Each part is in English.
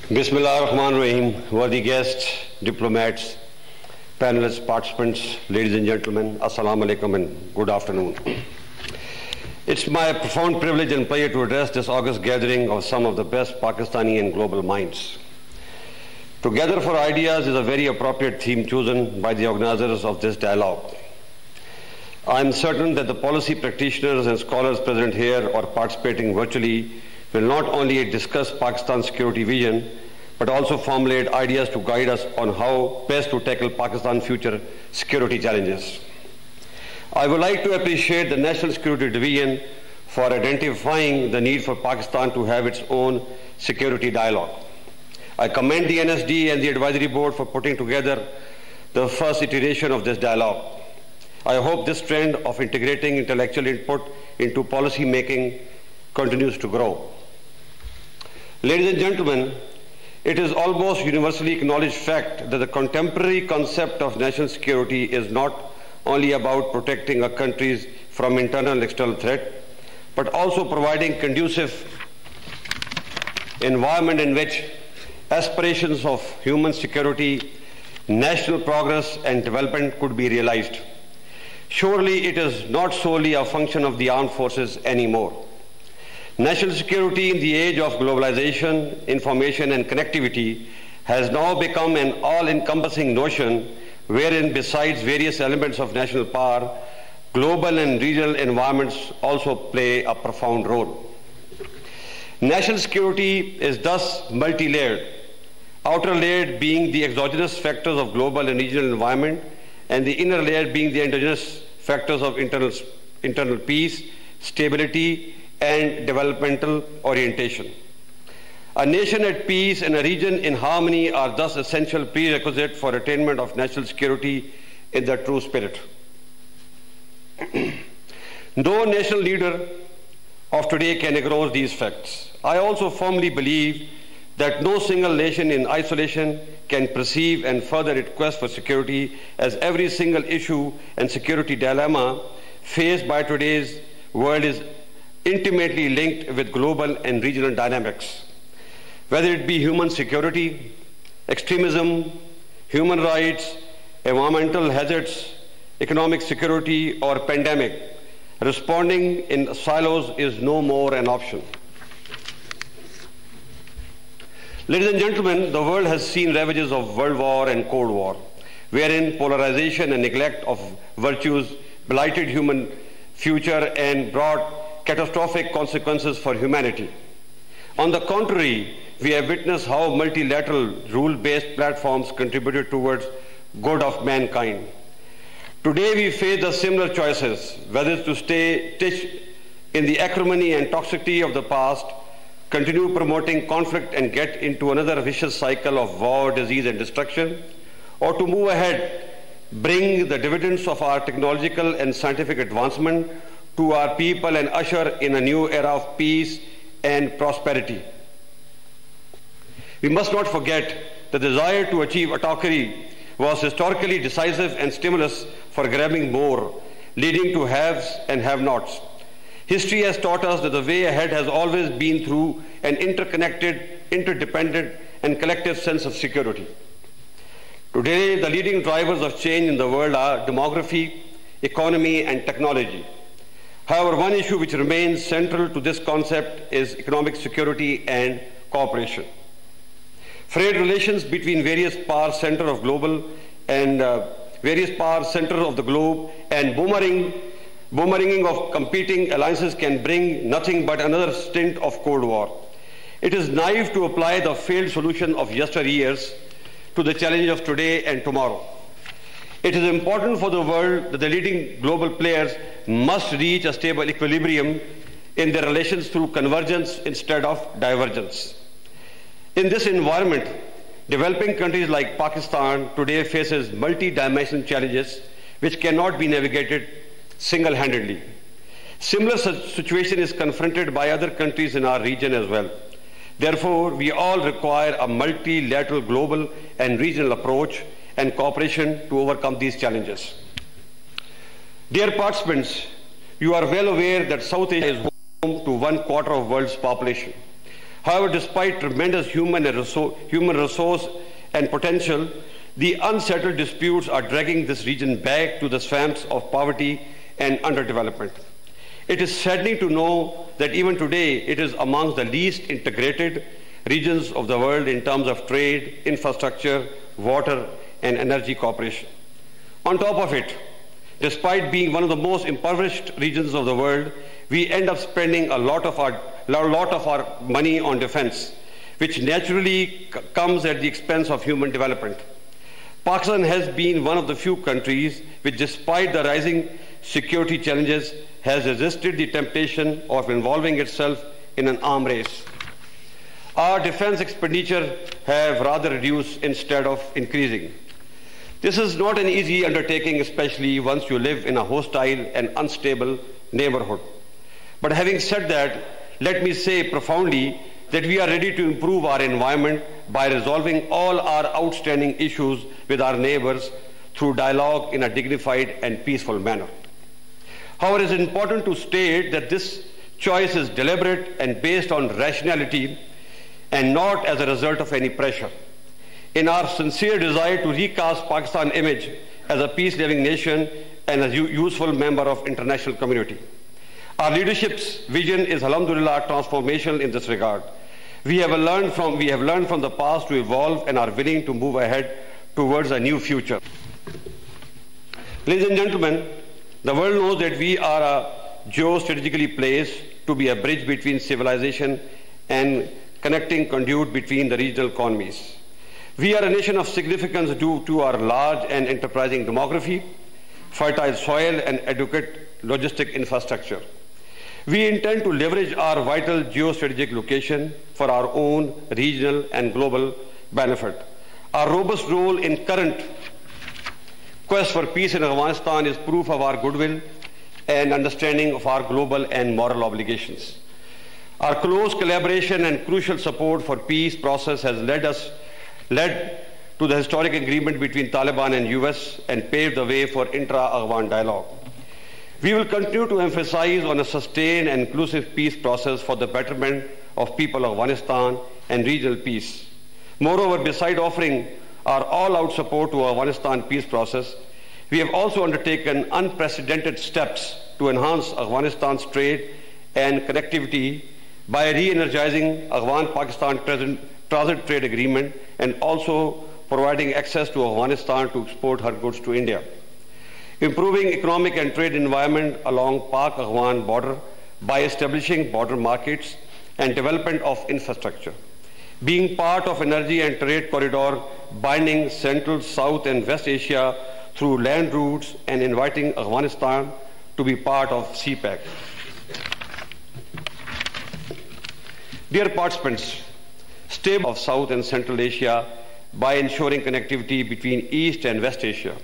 Bismillah ar-Rahman ar-Rahim, worthy guests, diplomats, panelists, participants, ladies and gentlemen, Assalamu alaikum and good afternoon. It's my profound privilege and pleasure to address this august gathering of some of the best Pakistani and global minds. Together for Ideas is a very appropriate theme chosen by the organizers of this dialogue. I am certain that the policy practitioners and scholars present here or participating virtually will not only discuss Pakistan's security vision, but also formulate ideas to guide us on how best to tackle Pakistan's future security challenges. I would like to appreciate the National Security Division for identifying the need for Pakistan to have its own security dialogue. I commend the NSD and the Advisory Board for putting together the first iteration of this dialogue. I hope this trend of integrating intellectual input into policy making continues to grow. Ladies and gentlemen, it is almost universally acknowledged fact that the contemporary concept of national security is not only about protecting a country from internal and external threat, but also providing conducive environment in which aspirations of human security, national progress and development could be realized. Surely it is not solely a function of the armed forces anymore. National security in the age of globalization, information and connectivity has now become an all-encompassing notion wherein besides various elements of national power, global and regional environments also play a profound role. National security is thus multi-layered, outer layer being the exogenous factors of global and regional environment, and the inner layer being the endogenous factors of internal peace, stability, and developmental orientation. A nation at peace and a region in harmony are thus essential prerequisites for attainment of national security in the true spirit. No national leader of today can ignore these facts. I also firmly believe that no single nation in isolation can perceive and further its quest for security, as every single issue and security dilemma faced by today's world is intimately linked with global and regional dynamics. Whether it be human security, extremism, human rights, environmental hazards, economic security, or pandemic, responding in silos is no more an option. Ladies and gentlemen, the world has seen ravages of World War and Cold War, wherein polarization and neglect of virtues blighted human future and brought catastrophic consequences for humanity. On the contrary, we have witnessed how multilateral rule-based platforms contributed towards good of mankind. Today we face the similar choices, whether to stay stitched in the acrimony and toxicity of the past, continue promoting conflict and get into another vicious cycle of war, disease and destruction, or to move ahead, bring the dividends of our technological and scientific advancement to our people and usher in a new era of peace and prosperity. We must not forget the desire to achieve autocracy was historically decisive and stimulus for grabbing more, leading to haves and have-nots. History has taught us that the way ahead has always been through an interconnected, interdependent, and collective sense of security. Today, the leading drivers of change in the world are demography, economy, and technology. However, one issue which remains central to this concept is economic security and cooperation. Frayed relations between various power centers of global and the globe and boomeranging of competing alliances can bring nothing but another stint of Cold War. It is naive to apply the failed solution of yesteryears to the challenge of today and tomorrow. It is important for the world that the leading global players must reach a stable equilibrium in their relations through convergence instead of divergence. In this environment, developing countries like Pakistan today faces multi-dimensional challenges which cannot be navigated single-handedly. Similar situation is confronted by other countries in our region as well. Therefore, we all require a multilateral global and regional approach and cooperation to overcome these challenges. Dear participants, you are well aware that South Asia is home to 1/4 of the world's population. However, despite tremendous human resource and potential, the unsettled disputes are dragging this region back to the swamps of poverty and underdevelopment. It is saddening to know that even today it is amongst the least integrated regions of the world in terms of trade, infrastructure, water, and energy cooperation. On top of it, despite being one of the most impoverished regions of the world, we end up spending a lot of our money on defense, which naturally comes at the expense of human development. Pakistan has been one of the few countries which, despite the rising security challenges, has resisted the temptation of involving itself in an arms race. Our defense expenditure have rather reduced instead of increasing. This is not an easy undertaking, especially once you live in a hostile and unstable neighborhood. But having said that, let me say profoundly that we are ready to improve our environment by resolving all our outstanding issues with our neighbors through dialogue in a dignified and peaceful manner. However, it is important to state that this choice is deliberate and based on rationality and not as a result of any pressure. In our sincere desire to recast Pakistan's image as a peace-loving nation and a useful member of international community. Our leadership's vision is, alhamdulillah, transformational in this regard. We have learned from the past to evolve and are willing to move ahead towards a new future. Ladies and gentlemen, the world knows that we are a geostrategically placed to be a bridge between civilization and connecting conduit between the regional economies. We are a nation of significance due to our large and enterprising demography, fertile soil, and adequate logistic infrastructure. We intend to leverage our vital geostrategic location for our own regional and global benefit. Our robust role in current quest for peace in Afghanistan is proof of our goodwill and understanding of our global and moral obligations. Our close collaboration and crucial support for peace process has led to the historic agreement between Taliban and US and paved the way for intra-Afghan dialogue. We will continue to emphasize on a sustained and inclusive peace process for the betterment of people of Afghanistan and regional peace. Moreover, beside offering our all-out support to Afghanistan peace process, we have also undertaken unprecedented steps to enhance Afghanistan's trade and connectivity by re-energizing Afghan-Pakistan transit trade agreement and also providing access to Afghanistan to export her goods to India. Improving economic and trade environment along Pak-Afghan border by establishing border markets and development of infrastructure. Being part of energy and trade corridor binding Central, South and West Asia through land routes and inviting Afghanistan to be part of CPEC. Dear participants, stable of South and Central Asia by ensuring connectivity between East and West Asia.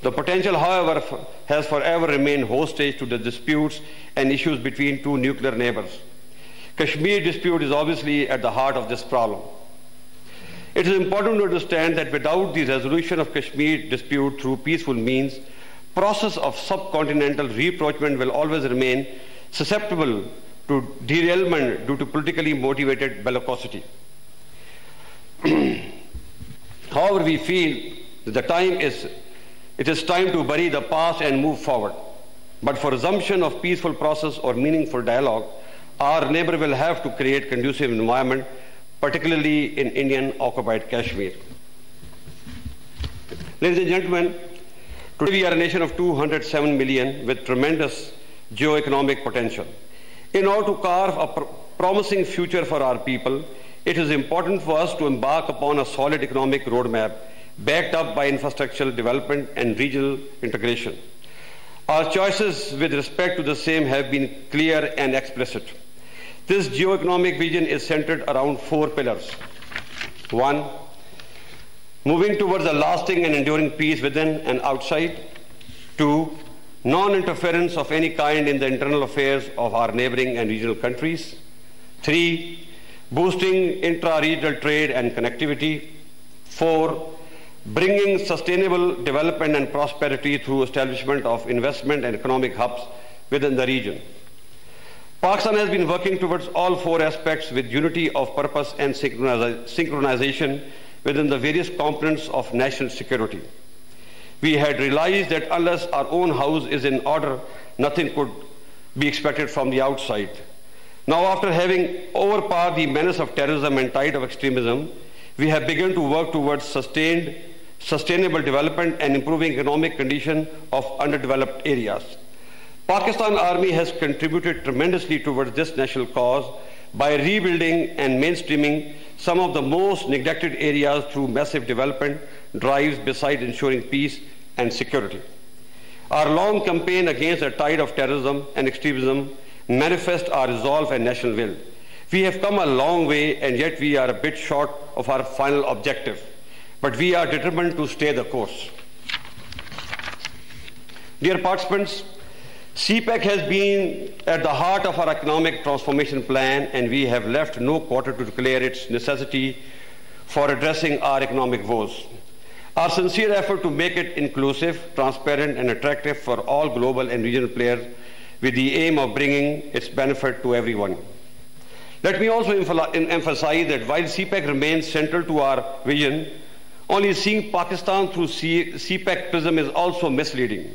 The potential, however, has forever remained hostage to the disputes and issues between two nuclear neighbors. Kashmir dispute is obviously at the heart of this problem. It is important to understand that without the resolution of Kashmir dispute through peaceful means, process of subcontinental rapprochement will always remain susceptible to derailment due to politically motivated bellicosity. However, we feel that it is time to bury the past and move forward. But for resumption of peaceful process or meaningful dialogue, our neighbor will have to create conducive environment, particularly in Indian-occupied Kashmir. Ladies and gentlemen, today we are a nation of 207 million with tremendous geo-economic potential. In order to carve a promising future for our people, it is important for us to embark upon a solid economic roadmap backed up by infrastructural development and regional integration. Our choices with respect to the same have been clear and explicit. This geo-economic vision is centered around 4 pillars. 1. Moving towards a lasting and enduring peace within and outside. 2. Non-interference of any kind in the internal affairs of our neighboring and regional countries. 3. Boosting intra-regional trade and connectivity. 4. Bringing sustainable development and prosperity through establishment of investment and economic hubs within the region. Pakistan has been working towards all four aspects with unity of purpose and synchronization within the various components of national security. We had realized that unless our own house is in order, nothing could be expected from the outside. Now, after having overpowered the menace of terrorism and tide of extremism, we have begun to work towards sustainable development and improving economic condition of underdeveloped areas. Pakistan Army has contributed tremendously towards this national cause by rebuilding and mainstreaming some of the most neglected areas through massive development drives besides ensuring peace and security. Our long campaign against the tide of terrorism and extremism manifests our resolve and national will. We have come a long way, and yet we are a bit short of our final objective. But we are determined to stay the course. Dear participants, CPEC has been at the heart of our economic transformation plan, and we have left no quarter to declare its necessity for addressing our economic woes. Our sincere effort to make it inclusive, transparent, and attractive for all global and regional players with the aim of bringing its benefit to everyone. Let me also emphasize that while CPEC remains central to our vision, only seeing Pakistan through CPEC prism is also misleading.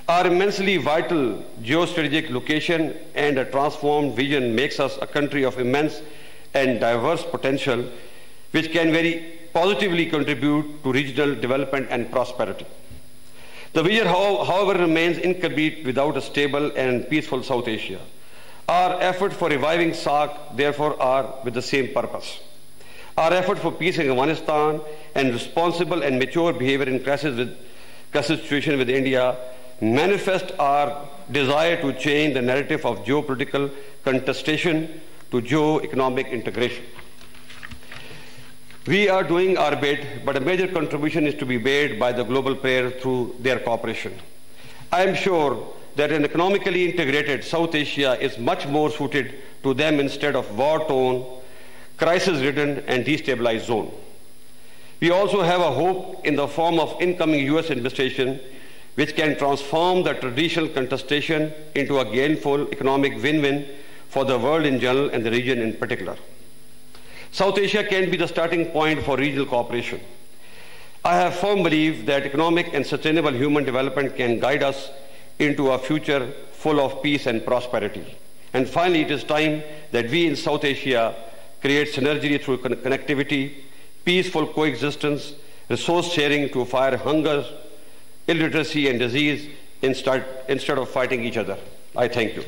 Our immensely vital geostrategic location and a transformed vision makes us a country of immense and diverse potential, which can very positively contribute to regional development and prosperity. The vision, however, remains incomplete without a stable and peaceful South Asia. Our efforts for reviving SAARC, therefore, are with the same purpose. Our effort for peace in Afghanistan and responsible and mature behavior in crisis situation with India manifest our desire to change the narrative of geopolitical contestation to geo-economic integration. We are doing our bit, but a major contribution is to be made by the global players through their cooperation. I am sure that an economically integrated South Asia is much more suited to them instead of war-torn, crisis-ridden and destabilized zone. We also have a hope in the form of incoming US administration, which can transform the traditional contestation into a gainful economic win-win for the world in general and the region in particular. South Asia can be the starting point for regional cooperation. I have firm belief that economic and sustainable human development can guide us into a future full of peace and prosperity. And finally, it is time that we in South Asia create synergy through connectivity, peaceful coexistence, resource sharing to fight hunger, illiteracy and disease instead of fighting each other. I thank you.